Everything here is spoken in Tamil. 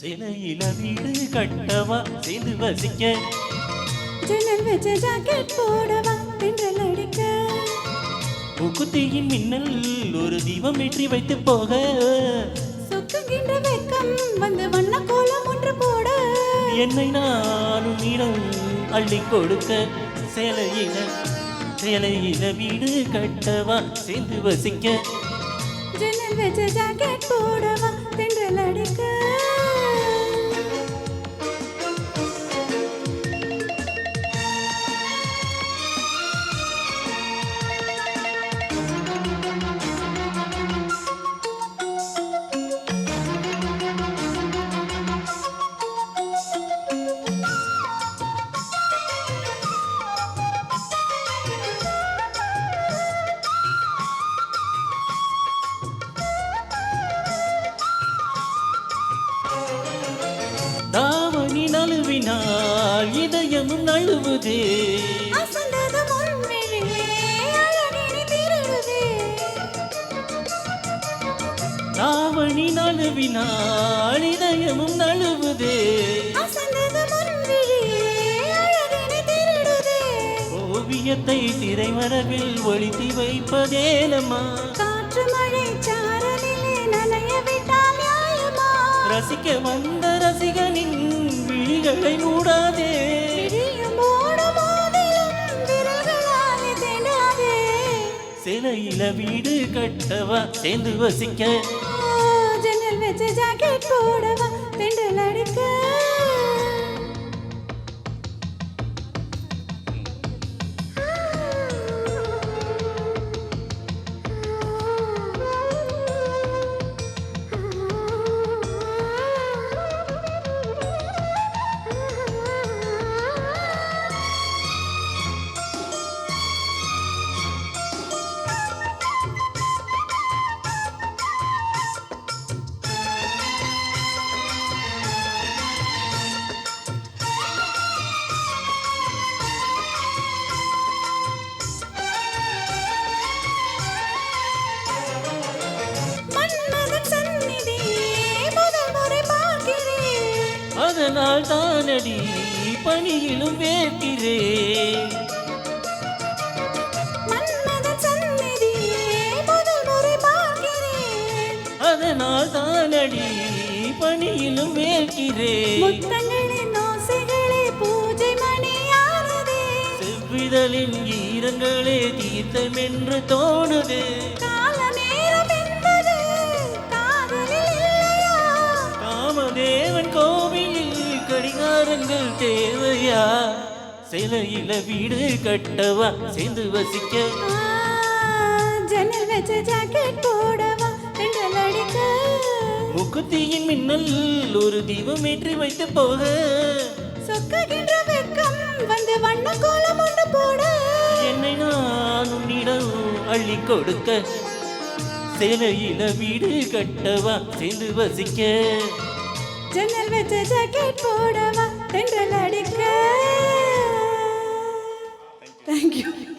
சிலையில வீடு கட்டவா சேர்ந்து வசிக்க ஜன்னல் வச்ச ஜாக்கெட் போடவா தென்றல் அடிக்க முக்குத்தியின் மின்னல் ஒரு தீபம் ஏற்றி வைத்து போக சொக்குகின்ற வெக்கம் வந்து வண்ண கோலம் ஒன்று போட என்னை நானும் இடம் அள்ளி கொடுக்க சேலையில சேலையில வீடு கட்டவா சேர்ந்து வசிக்க ஜன்னல் வச்ச ஜாக்கெட் போடவா தென்றல் அடிக்க தாவணி நழுவினால் இதயமும் நழுவுதே தாவணி நழுவினால் இதயமும் நழுவுதே ஓவியத்தை திரைமரபில் ஒளித்தி வைப்பதேனம்மா காற்று மழை சாரலிலே நனைய விட்டால் நியாயமா ரசிக்க வந்த ரசிகனின் விழிகளை மூடாதே சிலையில வீடு கட்டவா சேர்ந்து வசிக்க ஜன்னல் வச்ச ஜாக்கெட் போடவா தென்றல் அடிக்க அதனால் தானடி பணியிலும் வேர்க்கிறேன் அதனால் தானடி பணியிலும் வேர்க்கிறேன் செவ்விதழின் ஈரங்களே தீர்த்தம் என்று தோணுது காமதேவன் கோவிலில் கடிகாரங்கள் தேவையா சிலையில வீடு கட்டவா சேர்ந்து வசிக்க ஜன்னல் வச்ச ஜாக்கெட் போடவா தென்றல் அடிக்க முக்குத்தியின் மின்னல் ஒரு தீபம் ஏற்றி வைத்து போக சொக்குகின்ற வெக்கம் வந்து வண்ண கோலம் ஒன்று போட என்னை நான் உன்னிடம் அள்ளி கொடுக்க சிலையில வீடு கட்டவா சேர்ந்து வசிக்க ஜன்னல் வச்ச ஜாக்கெட் போடவா தென்றல் அடிக்க. Thank you.